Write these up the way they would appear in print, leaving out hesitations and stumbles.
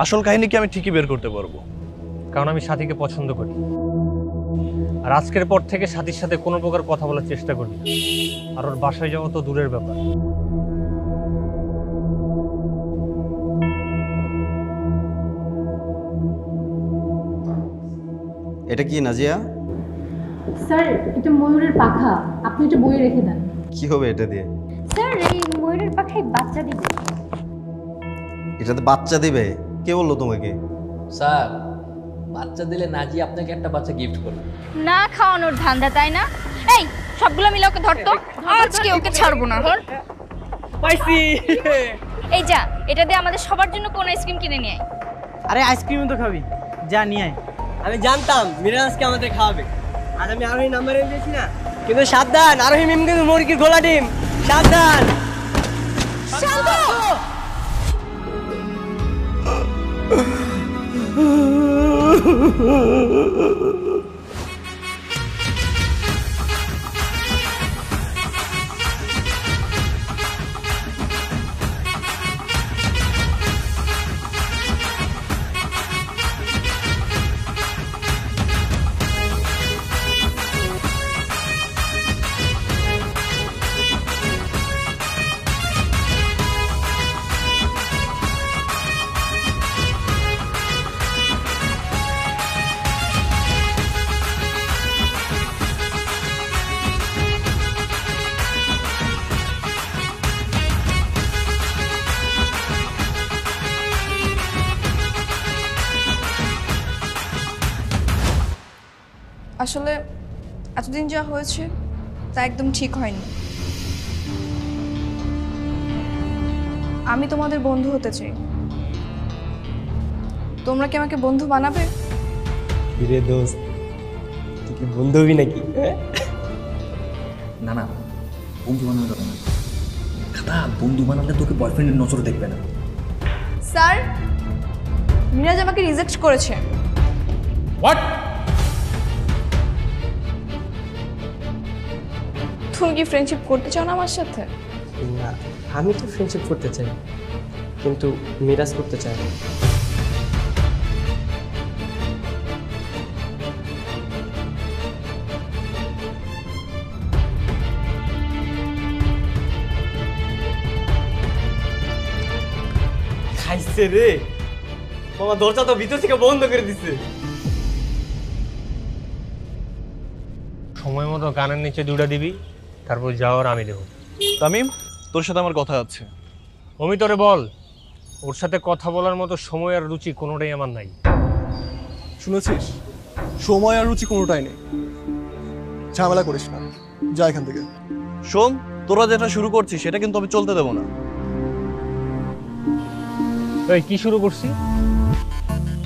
আসল কাহিনী কি আমি ঠিকই বের করতে পারবো, কারণ আমি সাথীকে পছন্দ করি। আর আজকের পর থেকে সাথীর সাথে কোনো প্রকার কথা বলার চেষ্টা করি না। আর ওর বাসায় যাওয়া তো দূরের ব্যাপার। এটা কি নাজিয়া? স্যার, এটা ময়ূরের পাখা, আপনি এটা বইয়ে রেখে দেন। কি হবে এটা দিয়ে? স্যার, এই ময়ূরের পাখায় বাচ্চা দিবে। এটাতে বাচ্চা দিবে? কে বললো তোমাকে? স্যার, বাচ্চা দিলে নাজি আপনাকে একটা বাচ্চা গিফট করবে। না খাওয়ানোর ধান্দা, তাই না? এই সবগুলো মিলে ওকে ধরতো, আজকে ওকে ছাড়বো না। পাইছি। এই যা, এটা দিয়ে আমাদের সবার জন্য কোন আইসক্রিম কিনে নিয়ে আয়। আরে আইসক্রিম তো খাবি, যা নিয়ে আয়। আমি জানতাম মিরাজকে আমাদের খাওয়াবে, আর আমি আরোহী নাম্বার দিয়েছি না। কিন্তু সাবধান, আরোহী মিম কিন্তু মুরগির গোলা ডিম, সাবধান। আসলে এতদিন যা হয়েছে তা একদম ঠিক হয়নি। আমি তোমাদের বন্ধু হতে চাই, তোমরা কি আমাকে বন্ধু বানাবে? কিরে দোস্ত, তুই কি বন্ধু হবি নাকি? না না, বন্ধু বানানো যাবে না। খাতা, বন্ধু বানালে তোকে বয়ফ্রেন্ডের নজর দেখবে না। স্যার, মিরাজ আমাকে রিজেক্ট করেছে। হোয়াট? তুমি কি ফ্রেন্ডশিপ করতে চাও না আমার সাথে? না, আমি তো ফ্রেন্ডশিপ করতে চাই, কিন্তু মিরাজ করতে চাই না। খাইছে রে মামা, দরজা তো ভিতর থেকে বন্ধ করে দিছে। সময় মতো কানের নিচে দুটা দিবি, তারপর যাওয়ার আমি দেবো। তামিম, তোর সাথে আমার কথা আছে। অমি তোরে বল, ওর সাথে কথা বলার মতো সময় আর রুচি কোনোটাই আমার নাই। শুনেছিস, সময় আর রুচি কোনোটাই নেই। ঝামেলা করিস না, যা এখান থেকে। শোন, তোরা যেটা শুরু করছিস সেটা কিন্তু আমি চলতে দেবো না। এই কি শুরু করছি?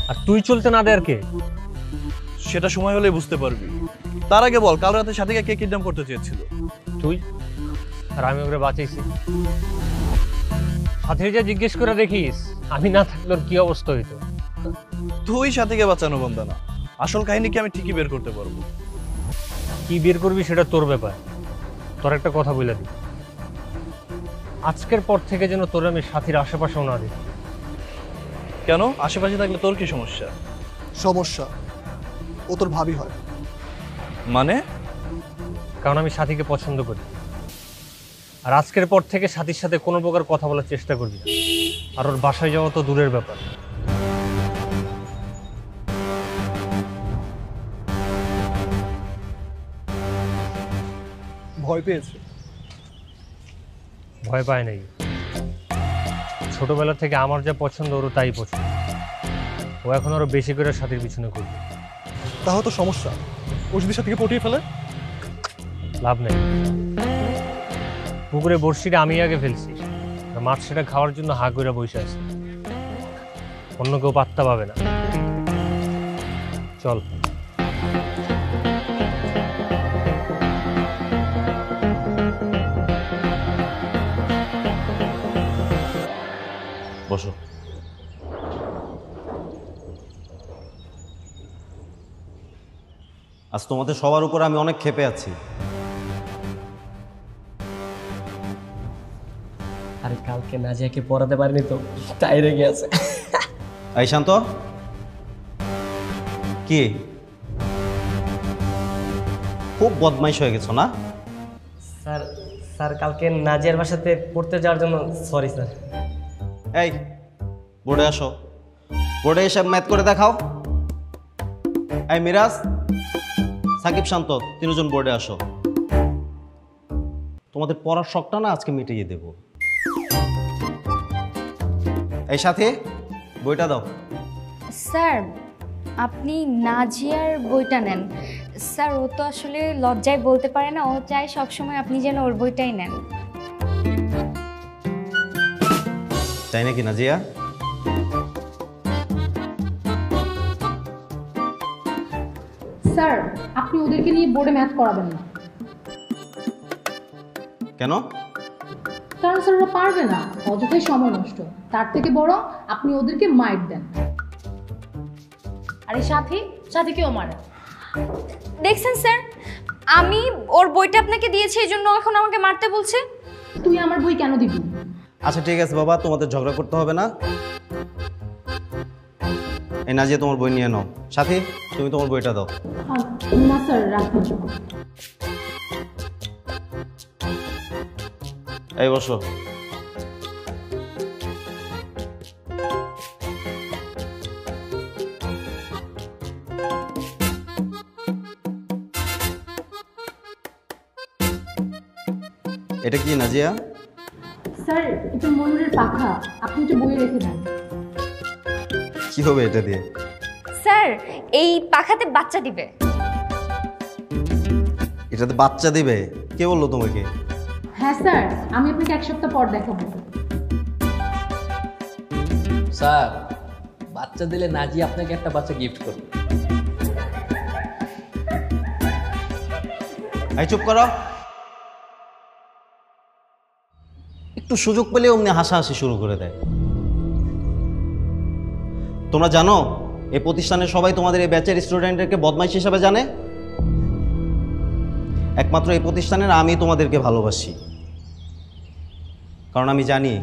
আর তুই চলতে না দে আর কে? সেটা সময় হলে বুঝতে পারবি। তার আগে বল, কাল রাতে সাথীকে কে কিডন্যাপ করতে চেয়েছিল? তুই। আর আমি ওকে বাঁচাইছি। সাথীর যা জিজ্ঞেস করে দেখিস, আমি না থাকলে ওর কি অবস্থা হইতো। তুই সাথীকে বাঁচানো বন্ধ না, আসল কাহিনী কি আমি ঠিকই বের করতে পারবো। কি বের করবি সেটা তোর ব্যাপার। তোর একটা কথা বলে দিই, আজকের পর থেকে যেন তোর আমি সাথীর আশেপাশেও না দিই। কেন? আশেপাশে থাকলে তোর কি সমস্যা? সমস্যা ও তোর ভাবি হয়। মানে? কারণ আমি সাথীকে পছন্দ করি। আর আজকের পর থেকে সাথীর সাথে কোনো প্রকার কথা বলার চেষ্টা করবি না। আর ওর বাসায় যাওয়া তো দূরের ব্যাপার। ভয় পেয়েছে? ভয় পায় নাই। ছোটবেলা থেকে আমার যা পছন্দ ওরও তাই পছন্দ। ও এখন আরো বেশি করে সাথীর পিছনে করবে। তাহলে তো সমস্যা, ও যদি সাথীকে পটিয়ে ফেলে? লাভ নেই। পুকুরে বড়শিটা আমি আগে ফেলছি, আর মাছ সেটা খাওয়ার জন্য হা করে বসে আছে। অন্য কেউ পাত্তা পাবে না। চল। বসো। আজ তোমাদের সবার উপর আমি অনেক ক্ষেপে আছি। আরে কালকে নাজিয়াকে পড়াতে পারিনি তো, তাই রেগে আছে। এই শান্ত, কি খুব বদমাইশ হয়ে গেছো না? স্যার স্যার কালকে নাজিয়ার বাসাতে পড়তে যাওয়ার জন্য সরি স্যার। এই বোর্ডে আসো, বোর্ডে এসে ম্যাথ করে দেখাও। এই মিরাজ, সাকিব, শান্ত, তিনজন বোর্ডে আসো। তোমাদের পড়ার শখটা না আজকে মিটিয়ে দেব। এই সাথে বইটা দাও। স্যার আপনি নাজিয়ার বইটা নেন। স্যার ও তো আসলে লজ্জায় বলতে পারে না, ও চায় সবসময় আপনি যেন ওর বইটাই নেন। তাই নাকি নাজিয়া? স্যার আপনি ওদেরকে নিয়ে বোর্ডে ম্যাথ করাবেন না। কেন? কারণ স্যার ওরা পারবে না, অযথাই সময় নষ্ট। তার থেকে বরং আপনি ওদেরকে মাইট দেন। আরে সাথীকেও মারে। দেখছেন স্যার, আমি ওর বইটা আপনাকে দিয়েছি, এই জন্য এখন আমাকে মারতে বলছে। তুই আমার বই কেন দিবি? আচ্ছা ঠিক আছে বাবা, তোমাদের ঝগড়া করতে হবে না। এই নাজিয়া তোমার বই নিয়ে নাও। সাথী, তুমি তোমার বইটা দাও। না স্যার রাখুন। এই বসো। এটা কি নাজিয়া? স্যার এটা ময়ূরের পাখা, আপনি এটা বইয়ে রেখে দেন। কি হবে এটা দিয়ে? স্যার এই পাখাতে বাচ্চা দিবে। এটাতে বাচ্চা দিবে? কে বললো তোমাকে? হ্যাঁ স্যার, আমি আপনাকে এক সপ্তাহ পর দেখাবো। স্যার বাচ্চা দিলে নাজি আপনাকে একটা বাচ্চা গিফট করবে। এই চুপ করো। একটু সুযোগ পেলে অমনি হাসাহাসি শুরু করে দেয়। তোমরা জানো এই প্রতিষ্ঠানের সবাই তোমাদের এই ব্যাচের স্টুডেন্টদেরকে বদমাইশ হিসাবে জানে। একমাত্র এই প্রতিষ্ঠানের আমি তোমাদেরকে ভালোবাসি, কারণ আমি জানি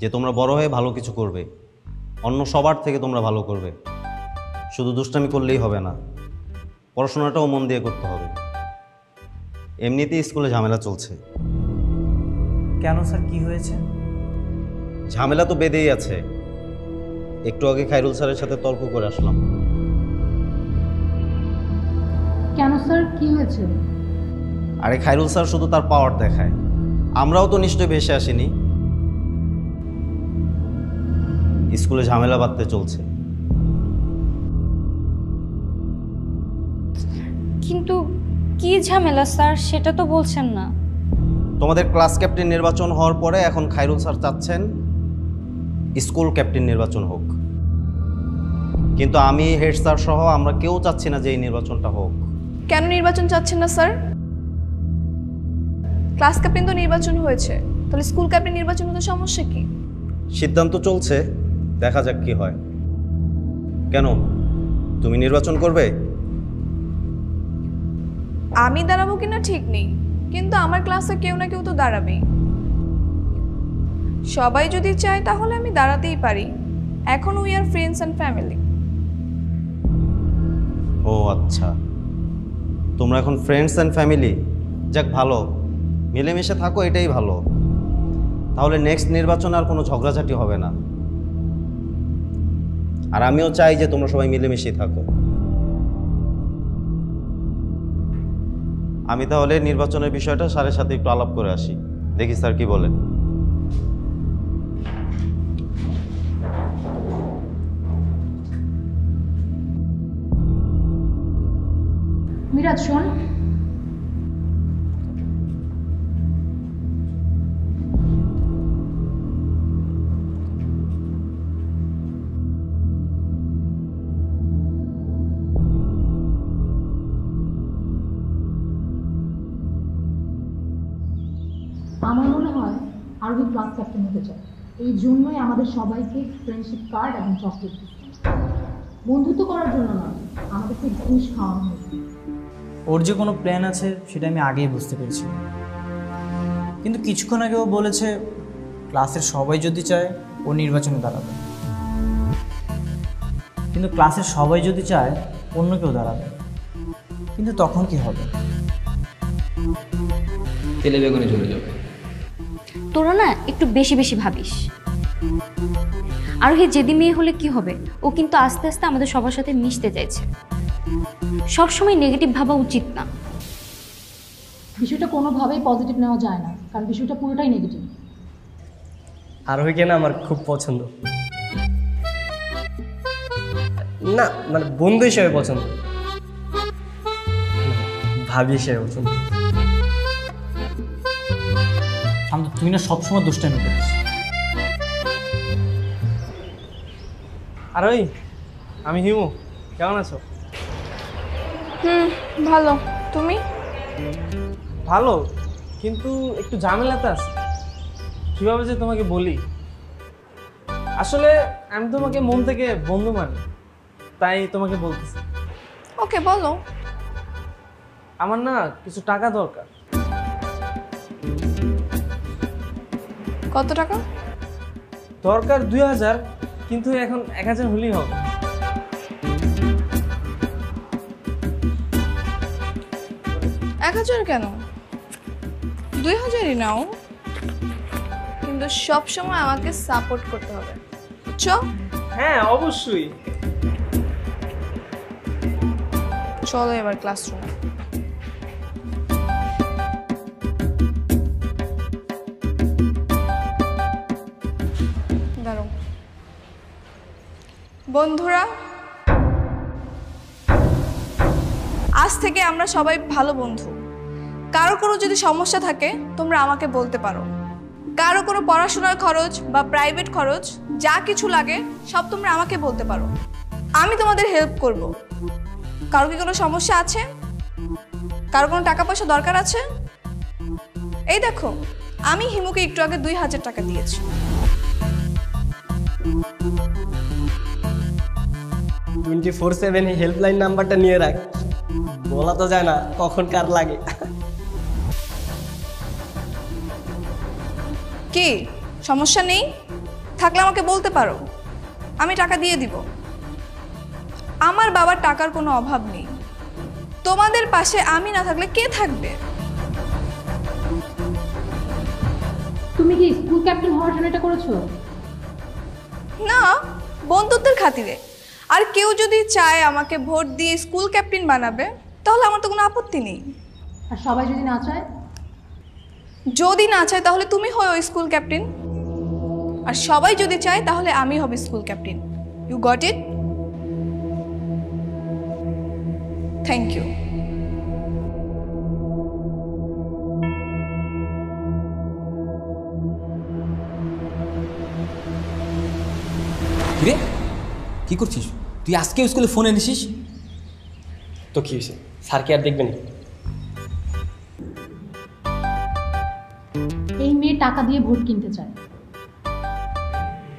যে তোমরা বড় হয়ে ভালো কিছু করবে, অন্য সবার থেকে তোমরা ভালো করবে। শুধু দুষ্টামি করলেই হবে না, পড়াশোনাটাও মন দিয়ে করতে হবে। এমনিতেই স্কুলে ঝামেলা চলছে। কেন স্যার, কি হয়েছে? ঝামেলা তো বেঁধেই আছে। একটু আগে খায়রুল স্যারের সাথে তর্ক করে আসলাম। কেন স্যার, কি হয়েছে? আরে খায়রুল স্যার শুধু তার পাওয়ার দেখায়, আমরাও তো নিশ্চয়ই ভেসে আসিনি। স্কুলে ঝামেলা বাঁধতে চলছে। কিন্তু কি ঝামেলা স্যার, সেটা তো বলছেন না। তোমাদের ক্লাস ক্যাপ্টেন নির্বাচন হওয়ার পরে এখন খায়রুল স্যার চাচ্ছেন স্কুল ক্যাপ্টেন নির্বাচন হোক, কিন্তু আমি, হেড স্যার সহ আমরা কেউ চাচ্ছি না যে এই নির্বাচনটা হোক। কেন নির্বাচন চাচ্ছেন না স্যার? ক্লাস ক্যাপ্টেন তো নির্বাচন হয়েছে, তাহলে স্কুল ক্যাপ্টেন নির্বাচন হতে সমস্যা কি? সিদ্ধান্ত চলছে, দেখা যাক কি হয়। কেন, তুমি নির্বাচন করবে? আমি দাঁড়াবো কিনা ঠিক নেই, কিন্তু আমার ক্লাসে কেউ না কেউ তো দাঁড়াবেই। সবাই যদি চায় তাহলে আমি দাঁড়াতেই পারি। এখন we are friends and family. ও আচ্ছা, তোমরা এখন ফ্রেন্ডস অ্যান্ড ফ্যামিলি। যাক ভালো, মিলেমিশে থাকো, এটাই ভালো। তাহলে নেক্সট নির্বাচন আর কোনো ঝগড়াঝাটি হবে না। আর আমিও চাই যে তোমরা সবাই মিলেমিশেই থাকো। আমি তাহলে নির্বাচনের বিষয়টা স্যারের সাথে একটু আলাপ করে আসি, দেখি স্যার কি বলেন। মিরাজ শোন, আমার মনে হয় আরবি ক্লাস ক্যাপ্টেন হতে চায়। এই জন্যই আমাদের সবাইকে ফ্রেন্ডশিপ কার্ড এবং চকলেট দিচ্ছে। বন্ধুত্ব করার জন্য নয়, আমাদেরকে ঘুষ খাওয়ানো হয়েছে। ওর যে কোনো প্ল্যান আছে সেটা আমি আগেই বুঝতে পেরেছি, কিন্তু কিছুক্ষণ আগেও বলেছে ক্লাসের সবাই যদি চায় ও নির্বাচনে দাঁড়াবে। কিন্তু ক্লাসের সবাই যদি চায় অন্য কেউ দাঁড়াবে, কিন্তু তখন কি হবে? তেলে বেগুনে চলে যাবে। তোরা না একটু বেশি বেশি ভাবিস। আরোহী যেদি মেয়ে হলে কি হবে, ও কিন্তু আস্তে আস্তে আমাদের সবার সাথে মিশতে চাইছে। সবসময় নেগেটিভ ভাবা উচিত না। বিষয়টা কোনোভাবেই পজিটিভ নেওয়া যায় না, কারণ বিষয়টা পুরোটাই নেগেটিভ। আরোহীকে না আমার খুব পছন্দ, না মানে বন্ধু হিসেবে পছন্দ, ভাবি হিসেবে পছন্দ। শান্ত, তুই না সবসময় দুষ্টামি করিস। আরোহী, আমি হিমু, কেমন আছো? ভালো। তুমি? ভালো, কিন্তু একটু ঝামেলাতে আছে। কিভাবে যে তোমাকে বলি, আসলে আমি তোমাকে মন থেকে বন্ধু মানি, তাই তোমাকে বলতেছি। ওকে, বলো। আমার না কিছু টাকা দরকার। কত টাকা? দরকার 2000, কিন্তু এখন 1000 হলেই হবে। 1000 কেন? 2000ই নাও, কিন্তু সব সময় আমাকে সাপোর্ট করতে হবে। হ্যাঁ, অবশ্যই। চলো এবার ক্লাসরুমে। দাঁড়াও। বন্ধুরা, আজ থেকে আমরা সবাই ভালো বন্ধু। কারো কোনো যদি সমস্যা থাকে তোমরা আমাকে বলতে পারো। কারো কোনো পড়াশোনার খরচ বা প্রাইভেট খরচ যা কিছু লাগে সব তোমরা আমাকে বলতে পারো, আমি তোমাদের হেল্প করব। কারো কি কোনো সমস্যা আছে? কারো কোনো টাকা পয়সা দরকার আছে? এই দেখো, আমি হিমুকে একটু আগে 2000 টাকা দিয়েছি। হেল্পলাইন নাম্বারটা নিয়ে রাখ, বলা তো যায় না কখন কার লাগে। কি সমস্যা নেই? থাকলে আমাকে বলতে পারো, আমি টাকা দিয়ে দিব। আমার বাবার টাকার কোনো অভাব নেই, তোমাদের পাশে আমি না থাকলে কে থাকবে? তুমি কি স্কুল ক্যাপ্টেন হওয়ার জন্য এটা করেছো? না, বন্ধুত্বের খাতিরে। আর কেউ যদি চায় আমাকে ভোট দিয়ে স্কুল ক্যাপ্টেন বানাবে, তাহলে আমার তো কোনো আপত্তি নেই। আর সবাই যদি না চায়? যদি না চায় তাহলে তুমি হও স্কুল ক্যাপ্টেন, আর সবাই যদি চায় তাহলে আমি হব school captain. You got it? Thank you. রে, কি করছিস তুই? আজকে স্কুলে ফোন এনেছিস তো কি হয়েছে? স্যার কি আর দেখবেন? এই মেয়ে টাকা দিয়ে ভোট কিনতে চায়।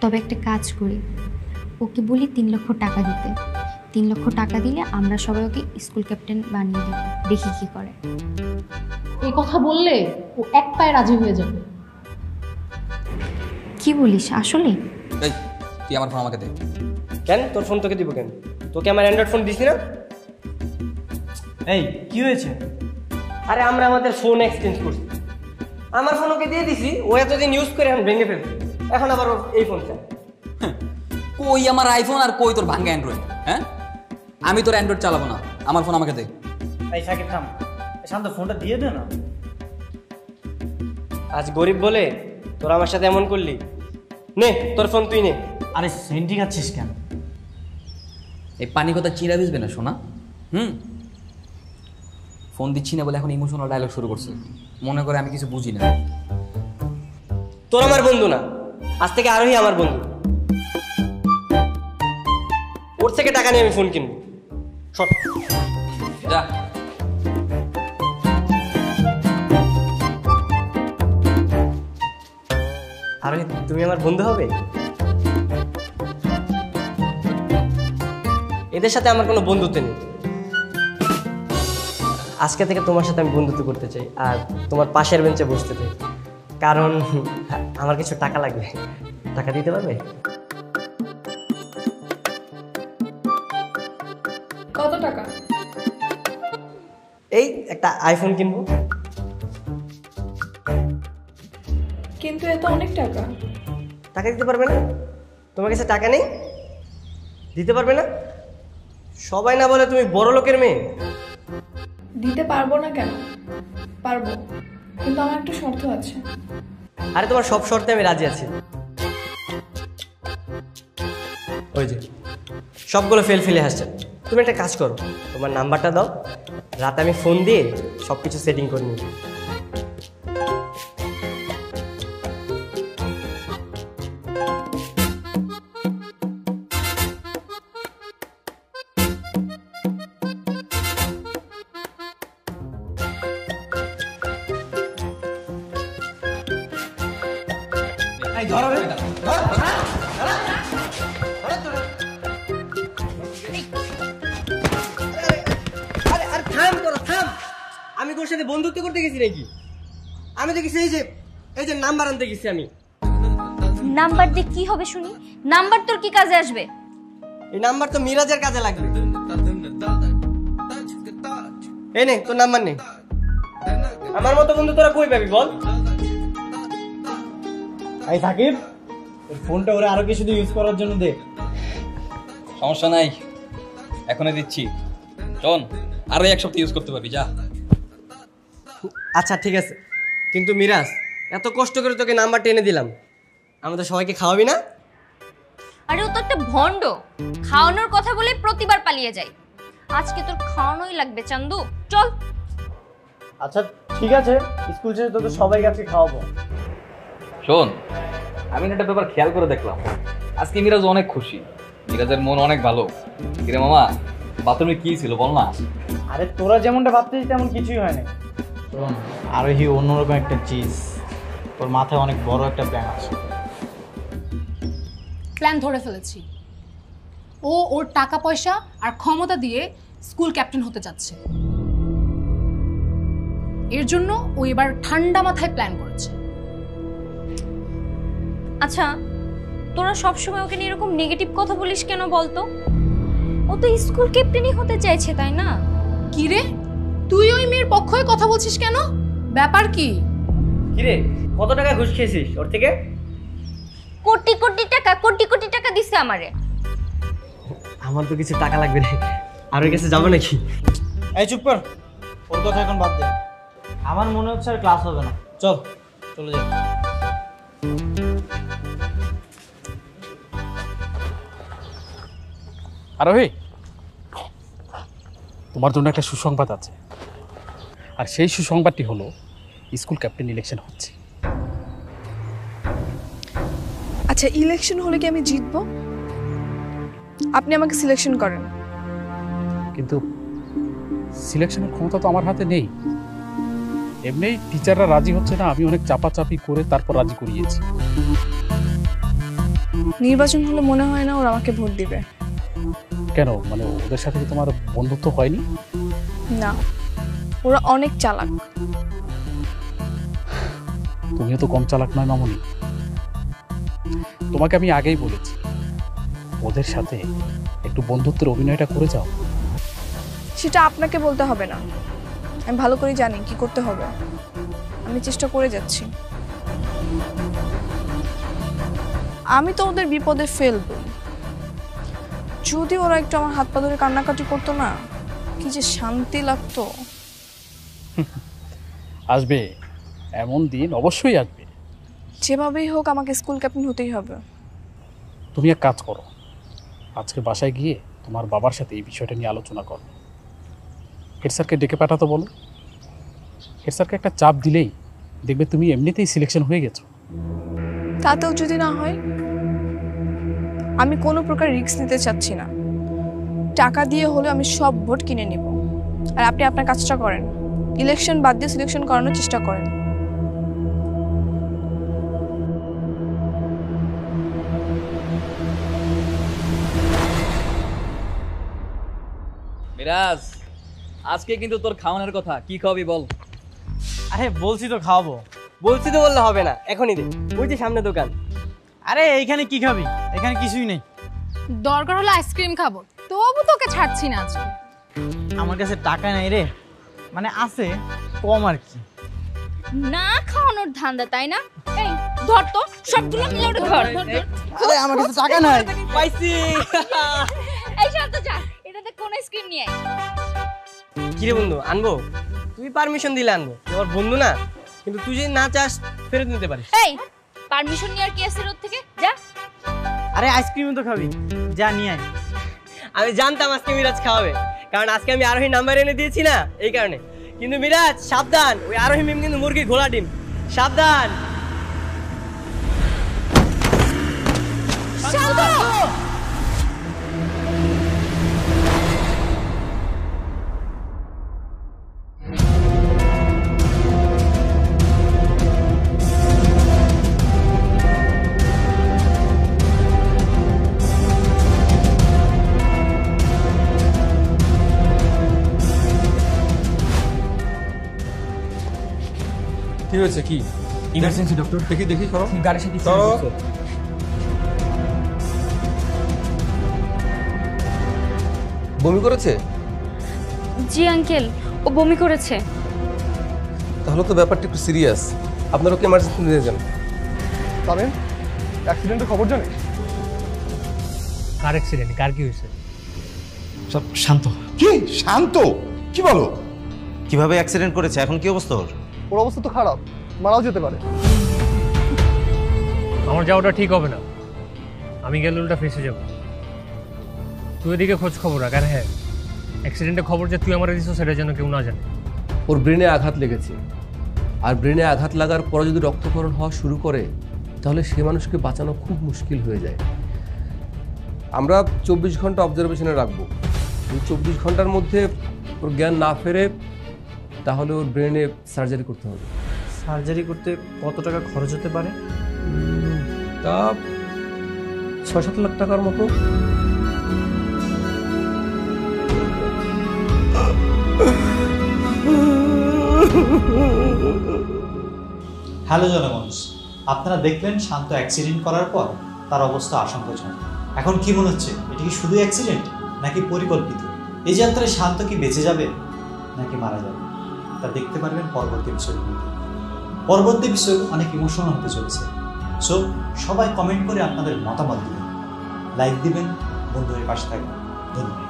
তবে একটা কাজ করি, ওকে বলি 3 লক্ষ টাকা দিতে। 3 লক্ষ টাকা দিলে আমরা সবাই ওকে স্কুল ক্যাপ্টেন বানিয়ে দেবো, দেখি কি করে। এই কথা বললে ও এক পায়ে রাজি হয়ে যাবে। কি বলিস আসলে? এই, তুই আমার ফোন আমাকে দে। কেন তোর ফোন তোকে দিব কেন? তোকে আমার অ্যান্ড্রয়েড ফোন দিছি না? এই কি হয়েছে? আরে আমরা আমাদের ফোন এক্সচেঞ্জ করছি, আমার ফোন ওকে দিয়ে দিছি, ও এতদিন ইউজ করে এখন ভেঙে ফেলছে, এখন আবার ও এই ফোন চায়। কই আমার আইফোন আর কই তোর ভাঙ্গা অ্যান্ড্রয়েড? হ্যাঁ, আমি তোর অ্যান্ড্রয়েড চালাবো না, আমার ফোন আমাকে দে। এই সাকিব থাম, শান্ত ফোনটা দিয়ে দে না। আজ গরিব বলে তোরা আমার সাথে এমন করলি? নে তোর ফোন তুই নে। আরে সেন্টি খাচ্ছিস কেন? এই পানি কথা চিরা ভিজবে না শোনা। ফোন দিচ্ছি না বলে এখন ইমোশনাল ডায়লগ শুরু করছে, মনে করে আমি কিছু বুঝি না। তোর আমার বন্ধু না, আজ থেকে আরোহী আমার বন্ধু। ওর থেকে টাকা নিয়ে আমি ফোন কিনবো। শট যা। আরোহী, তুমি আমার বন্ধু হবে? এদের সাথে আমার কোনো বন্ধুত্ব নেই। আজকে থেকে তোমার সাথে আমি বন্ধুত্ব করতে চাই, আর তোমার পাশের বেঞ্চে বসতে চাই, কারণ আমার কিছু টাকা লাগবে। টাকা দিতে পারবে? একটা আইফোন কিনবো। কিন্তু এত অনেক টাকা। টাকা দিতে পারবে না? তোমার কাছে টাকা নেই, দিতে পারবে না? সবাই না বলে তুমি বড় লোকের মেয়ে। দিতে পারবো না কেন? পারবো, কিন্তু আমার একটা শর্ত আছে। আরে তোমার সব শর্তে আমি রাজি আছি। ওই যে সবগুলো ফেলে হাসছে। তুমি একটা কাজ করো, তোমার নাম্বারটা দাও, রাতে আমি ফোন দিয়ে সব কিছু সেটিং করে নিই। আমি তোর সাথে বন্ধুত্ব করতে গেছি নাকি? আমি তো গেছি এই যে নাম্বার আনতে গেছি আমি। নাম্বার দিয়ে কি হবে শুনি? নাম্বার তোর কি কাজে আসবে? এই নাম্বার তো মিরাজের কাজে লাগবে। এই নে তোর নাম্বার নে। আমার মতো বন্ধু তোরা কই পাবি বল? এই সাকিব, ফোনটা ওরে আরো কিছুদিন ইউজ করার জন্য দে। সমস্যা নাই, এখনই দিচ্ছি। শোন, আরো এক সপ্তাহ ইউজ করতে পারবি, যা। আচ্ছা ঠিক আছে, কিন্তু মিরাজ এত কষ্ট করে তোকে নাম্বারটা এনে দিলাম, আমাদের সবাইকে খাওয়াবি না? আরে ও তো একটা ভন্ড, খাওয়ানোর কথা বলে প্রতিবার পালিয়ে যায়। আজকে তোর খাওয়ানোই লাগবে চান্দু, চল। আচ্ছা ঠিক আছে, স্কুল শেষে তোদের সবাইকে আজকে খাওয়াবো। শোন, আমি একটা ব্যাপার খেয়াল করে দেখলাম, আজকে মিরাজ অনেক খুশি, মিরাজের মন অনেক ভালো। কিরে মামা, বাথরুমে কি ছিল বল না? আরে তোরা যেমনটা ভাবতেছিস তেমন কিছুই হয় না। শোন, আরোহী অন্যরকম একটা চিজ, তোর মাথায় অনেক বড় একটা প্ল্যান আছে। প্ল্যান ধরে ফেলেছি। ও ওর টাকা পয়সা আর ক্ষমতা দিয়ে স্কুল ক্যাপ্টেন হতে যাচ্ছে। এর জন্য ও এবার ঠান্ডা মাথায় প্ল্যান করেছে। আচ্ছা, তোরা সবসময় ওকে নিয়ে এরকম নেগেটিভ কথা বলিস কেন বলতো? ও তো স্কুল ক্যাপ্টেনই হতে চাইছে, তাই না? কি রে, তুই ওই মেয়ের পক্ষ হয়ে কথা বলছিস কেন? ব্যাপার কি? কিরে, কত টাকা ঘুষ খেয়েছিস ওর থেকে? কোটি কোটি টাকা দিছে আমারে। আমার তো কিছু টাকা লাগবে না, আর ওর কাছে যাবো নাকি? এই চুপ কর, ওর কথা এখন বাদ দে। আমার মনে হচ্ছে আর ক্লাস হবে না, চল চলে যাই। আরোহী, তোমার জন্য একটা সুসংবাদ আছে, আর সেই সুসংবাদটি হলো স্কুল ক্যাপ্টেন ইলেকশন হচ্ছে। আচ্ছা, ইলেকশন হলে কি আমি জিতবো? আপনি আমাকে সিলেকশন করেন। কিন্তু সিলেকশনের ক্ষমতা তো আমার হাতে নেই। এমনি টিচাররা রাজি হচ্ছে না, আমি অনেক চাপাচাপি করে তারপর রাজি করিয়েছি। নির্বাচন হলে মনে হয় না ওরা আমাকে ভোট দিবে। কেন, মানে ওদের সাথে কি তোমার বন্ধুত্ব হয়নি? না, ওরা অনেক চালাক। তুমিও তো কম চালাক নয় মামনি। তোমাকে আমি আগেই বলেছি, ওদের সাথে একটু বন্ধুত্বের অভিনয়টা করে যাও। সেটা আপনাকে বলতে হবে না, আমি ভালো করে জানি কি করতে হবে। আমি চেষ্টা করে যাচ্ছি। আমি তো ওদের বিপদে ফেলবো। যদি ওরা একটু আমার হাত পা ধরে কান্নাকাটি করতো না, কি যে শান্তি লাগতো। আসবে, এমন দিন অবশ্যই আসবে। যেভাবেই হোক আমাকে স্কুল ক্যাপ্টেন হতেই হবে। তুমি এক কাজ করো, আজকে বাসায় গিয়ে তোমার বাবার সাথে এই বিষয়টা নিয়ে আলোচনা করো। হেড স্যারকে ডেকে পাঠাতে বলো। হেড স্যারকে একটা চাপ দিলেই দেখবে তুমি এমনিতেই সিলেকশন হয়ে গেছো। তাতেও যদি না হয়? আমি কোনো প্রকার রিস্ক নিতে চাচ্ছি না। টাকা দিয়ে হলে আমি সব ভোট কিনে নিব। আর আপনি আপনার কাজটা করেন, ইলেকশন বাদ দিয়ে সিলেকশন করানোর চেষ্টা করেন। মিরাজ, আজকে কিন্তু তোর খাওয়ানোর কথা, কি খাওয়াবি বল? আরে বলছি তো খাওয়াবো। বলছি তো বললে হবে না, এখনই দে। ওই যে সামনে দোকান। আরে এইখানে কি খাবি? এখানে কিছুই নেই। দরকার হলে আইসক্রিম খাবো, তবু তোকে ছাড়ছি না আজকে। আমার কাছে টাকা নাই রে, মানে আছে কম আর কি। না খাওয়ানোর ধান্দা তাই না? এই ধর তো সবগুলো মিলে ওটা ধর। আরে আমার কাছে টাকা নাই। পাইছি। এই শান্ত যা, এটাতে কোন আইসক্রিম নিয়ে আয়। কি রে বন্ধু, আনবো? তুই পারমিশন দিলে আনবো, তোর বন্ধু না। কিন্তু তুই যদি না চাস ফেরত নিতে পারিস। এই পারমিশন নিয়ে আর কি আছে রোড থেকে যা। আরে আইসক্রিমও তো খাবি, যা নিয়ে আয়। আমি জানতাম আজকে মিরাজ খাওয়াবে, কারণ আজকে আমি আরোহী নাম্বার এনে দিয়েছি না, এই কারণে। কিন্তু মিরাজ সাবধান, ওই আরোহী মিম কিন্তু মুরগির ঘোলা ডিম, সাবধান। কি হয়েছে? কি ইমার্জেন্সি ডক্টর। দেখি দেখি করো। গাড়ির সাথে বমি করেছে? জি আঙ্কেল, ও বমি করেছে। তাহলে তো ব্যাপারটা একটু সিরিয়াস, আপনারা ওকে এমার্জেন্সি নিয়ে যান। পাবেন অ্যাক্সিডেন্টের খবর জানেন? কার অ্যাক্সিডেন্ট? কার কি হয়েছে? সব শান্ত। কি শান্ত? কি বলো? কিভাবে অ্যাক্সিডেন্ট করেছে, এখন কি অবস্থা ওর? ওর অবস্থা তো খারাপ, মারাও যেতে পারে। আমার যাওয়াটা ঠিক হবে না, আমি গেলে উল্টা ফেসে যাব। তুই এদিকে খোঁজ খবর রাখ। আর হ্যাঁ, অ্যাক্সিডেন্টের খবর যে তুই আমার দিস সেটা যেন কেউ না জানে। ওর ব্রেনে আঘাত লেগেছে, আর ব্রেনে আঘাত লাগার পরে যদি রক্তক্ষরণ হওয়া শুরু করে তাহলে সে মানুষকে বাঁচানো খুব মুশকিল হয়ে যায়। আমরা 24 ঘন্টা অবজারভেশনে রাখবো। এই 24 ঘন্টার মধ্যে ওর জ্ঞান না ফেরে তাহলে ওর ব্রেনে সার্জারি করতে হবে। সার্জারি করতে কত টাকা খরচ হতে পারে? তা 6-7 লাখ টাকার মতো। হ্যালো জনগণ, আপনারা দেখলেন শান্ত অ্যাক্সিডেন্ট করার পর তার অবস্থা আশঙ্কাজনক। এখন কি মনে হচ্ছে, এটা কি শুধু অ্যাক্সিডেন্ট নাকি পরিকল্পিত? এই যাত্রায় শান্ত কি বেঁচে যাবে নাকি মারা যাবে তা দেখতে পারবেন পরবর্তী এপিসোডগুলোতে। পরবর্তী এপিসোড অনেক ইমোশনাল হতে চলেছে। সো সবাই কমেন্ট করে আপনাদের মতামত দিবেন, লাইক দিবেন, বন্ধুদের পাশে থাকবেন। ধন্যবাদ।